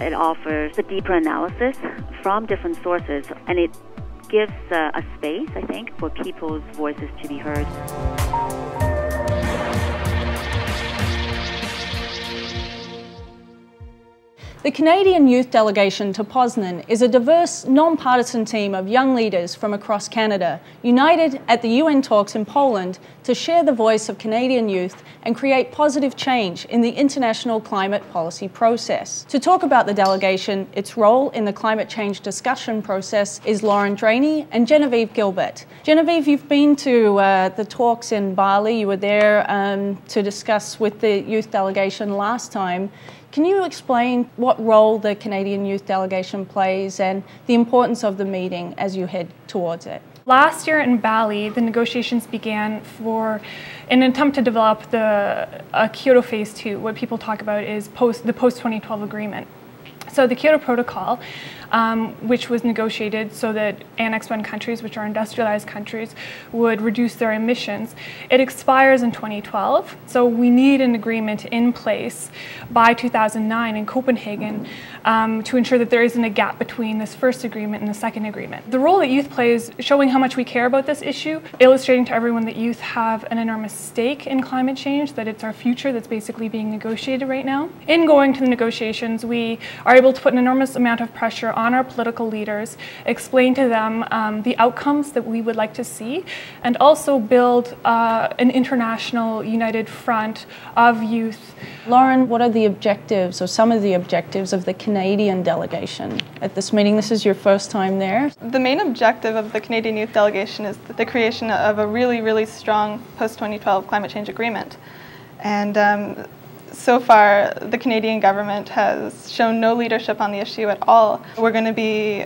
It offers a deeper analysis from different sources, and it gives a space, I think, for people's voices to be heard. The Canadian Youth Delegation to Poznan is a diverse, non-partisan team of young leaders from across Canada, united at the UN talks in Poland to share the voice of Canadian youth and create positive change in the international climate policy process. To talk about the delegation, its role in the climate change discussion process is Lauren Draney and Genevieve Gilbert. Genevieve, you've been to the talks in Bali. You were there to discuss with the youth delegation last time. Can you explain what role the Canadian Youth Delegation plays and the importance of the meeting as you head towards it? Last year in Bali, the negotiations began in an attempt to develop a Kyoto Phase 2. What people talk about is the post-2012 agreement. So the Kyoto Protocol, which was negotiated so that Annex 1 countries, which are industrialized countries, would reduce their emissions, it expires in 2012. So we need an agreement in place by 2009 in Copenhagen to ensure that there isn't a gap between this first agreement and the second agreement. The role that youth plays, showing how much we care about this issue, illustrating to everyone that youth have an enormous stake in climate change, that it's our future that's basically being negotiated right now. In going to the negotiations, we are able to put an enormous amount of pressure on our political leaders, explain to them the outcomes that we would like to see, and also build an international united front of youth. Lauren, what are the objectives, or some of the objectives, of the Canadian delegation at this meeting? This is your first time there. The main objective of the Canadian Youth Delegation is the creation of a really, really strong post-2012 climate change agreement. And so far, the Canadian government has shown no leadership on the issue at all. We're going to be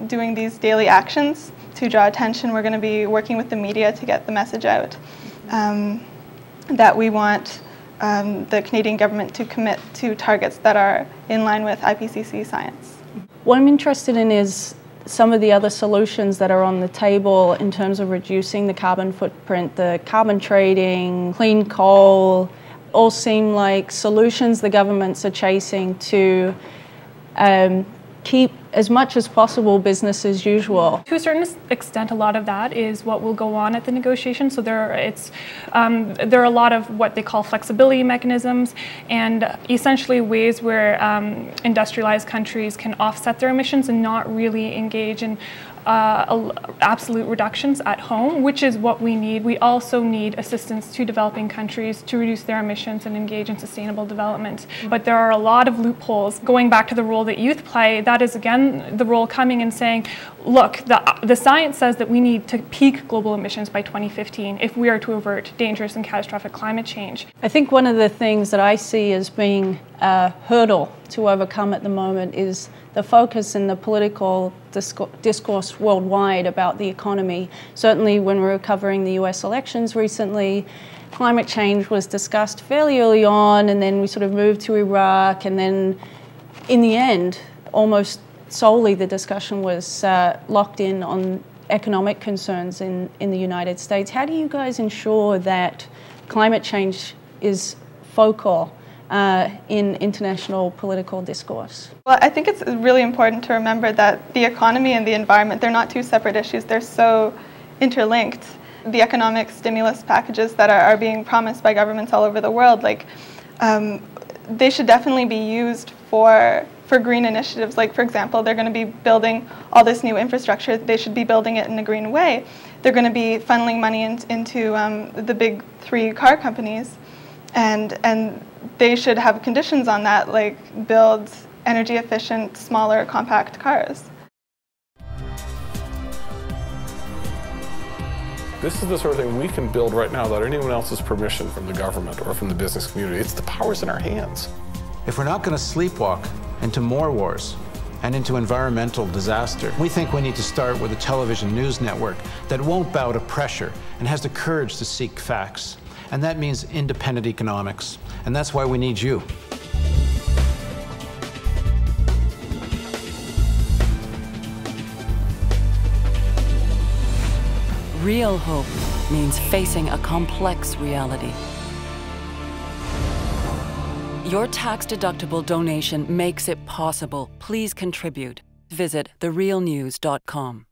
doing these daily actions to draw attention. We're going to be working with the media to get the message out that we want the Canadian government to commit to targets that are in line with IPCC science. What I'm interested in is some of the other solutions that are on the table in terms of reducing the carbon footprint, the carbon trading, clean coal, all seem like solutions the governments are chasing to keep as much as possible business as usual. To a certain extent, a lot of that is what will go on at the negotiation. So there are a lot of what they call flexibility mechanisms, and essentially ways where industrialized countries can offset their emissions and not really engage in absolute reductions at home, which is what we need. We also need assistance to developing countries to reduce their emissions and engage in sustainable development. But there are a lot of loopholes. Going back to the role that youth play, that is again the role coming and saying, look, the science says that we need to peak global emissions by 2015 if we are to avert dangerous and catastrophic climate change. I think one of the things that I see as being a hurdle to overcome at the moment is the focus in the political discourse worldwide about the economy. Certainly when we were covering the US elections recently, climate change was discussed fairly early on, and then we sort of moved to Iraq, and then in the end, almost solely the discussion was locked in on economic concerns in the United States. How do you guys ensure that climate change is focal in international political discourse? Well, I think it's really important to remember that the economy and the environment, they're not two separate issues. They're so interlinked. The economic stimulus packages that are being promised by governments all over the world, like, they should definitely be used for green initiatives. Like, for example, they're going to be building all this new infrastructure. They should be building it in a green way. They're going to be funneling money into the big 3 car companies, and they should have conditions on that, like build energy efficient, smaller, compact cars. This is the sort of thing we can build right now without anyone else's permission from the government or from the business community. It's the power's in our hands. If we're not going to sleepwalk into more wars and into environmental disaster, we think we need to start with a television news network that won't bow to pressure and has the courage to seek facts. And that means independent economics. And that's why we need you. Real hope means facing a complex reality. Your tax-deductible donation makes it possible. Please contribute. Visit therealnews.com.